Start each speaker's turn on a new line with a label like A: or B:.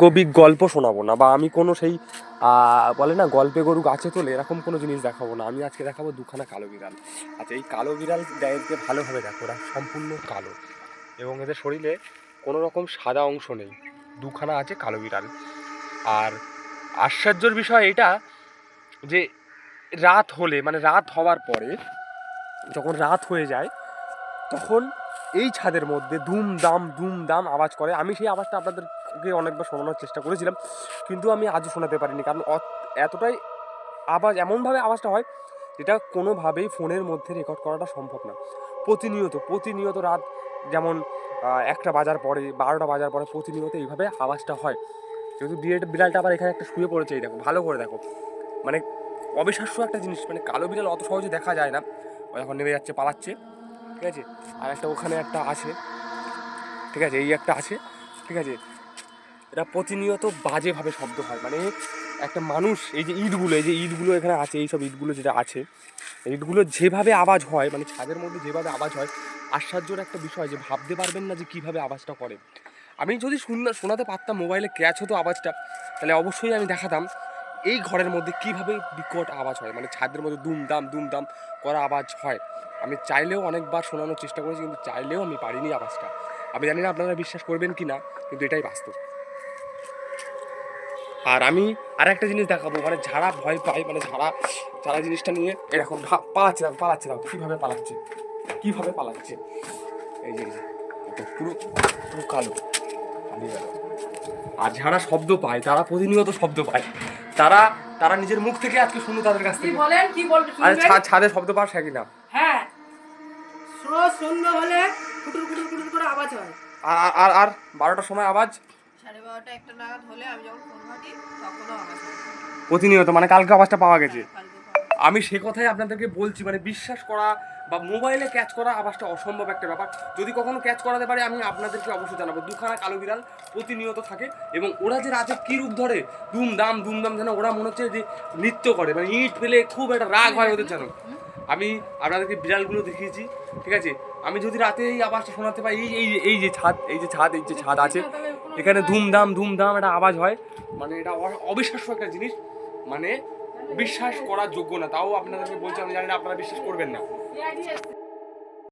A: গবিক গল্প শোনাবো না, বা আমি কোনো সেই বলে না গল্পে গরু গাছে তোলে, এরকম কোনো জিনিস দেখাবো না। আমি আজকে দেখাবো দুখানা কালো বিড়াল। আচ্ছা, এই কালো বিড়াল এদেরকে ভালোভাবে দেখো, ওরা সম্পূর্ণ কালো এবং এদের শরীরে কোনো রকম সাদা অংশ নেই। দুখানা আছে কালো বিড়াল। আর আশ্চর্যের বিষয় এটা যে রাত হলে, মানে রাত হওয়ার পরে, যখন রাত হয়ে যায় তখন এই ছাদের মধ্যে দুম দাম আওয়াজ করে। আমি সেই আওয়াজটা আপনাদেরকে অনেকবার শোনানোর চেষ্টা করেছিলাম, কিন্তু আমি আজও শোনাতে পারিনি, কারণ এতটাই আওয়াজ, এমনভাবে আওয়াজটা হয় যেটা কোনোভাবেই ফোনের মধ্যে রেকর্ড করাটা সম্ভব না। প্রতিনিয়ত রাত যেমন 1টা বাজার পরে, 12টা বাজার পরে প্রতিনিয়ত এইভাবে আওয়াজটা হয়। যেহেতু বিড়ালটা আবার এখানে একটা শুয়ে পড়েছে, এই দেখো, ভালো করে দেখো, মানে অবিশ্বাস্য একটা জিনিস। মানে কালো বিড়াল অত সহজে দেখা যায় না। ও এখন নেমে যাচ্ছে, পালাচ্ছে, ঠিক আছে। আর একটা ওখানে একটা আছে, ঠিক আছে, এই একটা আছে, ঠিক আছে। এটা প্রতিনিয়ত বাজেভাবে শব্দ হয়, মানে একটা মানুষ, এই যে ইটগুলো এখানে আছে, এইসব ইটগুলো যেটা আছে, ইটগুলো যেভাবে আওয়াজ হয়, মানে ছাদের মধ্যে যেভাবে আওয়াজ হয়, আশ্চর্যের একটা বিষয় যে ভাবতে পারবেন না যে কীভাবে আওয়াজটা করে। আমি যদি শোনাতে পারতাম, মোবাইলে ক্যাচ হতো আওয়াজটা, তাহলে অবশ্যই আমি দেখাতাম এই ঘরের মধ্যে কীভাবে বিকট আওয়াজ হয়, মানে ছাদের মধ্যে দুম দাম করা আওয়াজ হয়। আমি চাইলেও অনেকবার শোনানোর চেষ্টা করেছি, কিন্তু চাইলেও আমি পারিনি আওয়াজটা। আমি জানি না আপনারা বিশ্বাস করবেন কি না, কিন্তু এটাই বাস্তব। আর আমি আর একটা জিনিস দেখাবো, মানে যারা ভয় পায়, মানে যারা জিনিসটা নিয়ে এরকম পালাচ্ছে দাও কীভাবে পালাচ্ছে, এই যে পুরো পুরো কালো পালিয়ে গেল। আর যারা শব্দ পায়, তারা প্রতিনিয়ত শব্দ পায়, তারা নিজের মুখ থেকে আজকে শুনো তাদের কাছ থেকে। আরে ছাদে শব্দ পাওয়া শেখি না।
B: হ্যাঁ, সন্ধ্যা হলে কুটুর কুটুর কুটুর করে আওয়াজ হয়।
A: আর 12টার সময় আওয়াজ,
B: 12:30 1টা নাগাদ হলে আমি যখন ফোন ঘাঁটি তখনও আওয়াজ হয়
A: প্রতিনিয়ত, মানে কালকে আওয়াজটা পাওয়া গেছে। আমি সে কথাই আপনাদেরকে বলছি, মানে বিশ্বাস করা বা মোবাইলে ক্যাচ করা আওয়াজটা অসম্ভব একটা ব্যাপার। যদি কখনো ক্যাচ করাতে পারে, আমি আপনাদেরকে অবশ্যই জানাবো। দুখানা কালো বিড়াল প্রতিনিয়ত থাকে, এবং ওরা যে রাতে কী রূপ ধরে, দুম দাম যেন ওরা মনে হচ্ছে যে নৃত্য করে, মানে ইট পেলে খুব একটা রাগ হয় ওদের যেন। আমি আপনাদেরকে বিড়ালগুলো দেখিয়েছি, ঠিক আছে। আমি যদি রাতে এই আওয়াজটা শোনাতে পাই, এই যে ছাদ আছে, এখানে ধুম দাম একটা আওয়াজ হয়, মানে এটা অবিশ্বাস্য একটা জিনিস, মানে বিশ্বাস করার যোগ্য না। তাও আপনাদেরকে বলছি, আমি জানি না আপনারা বিশ্বাস করবেন না।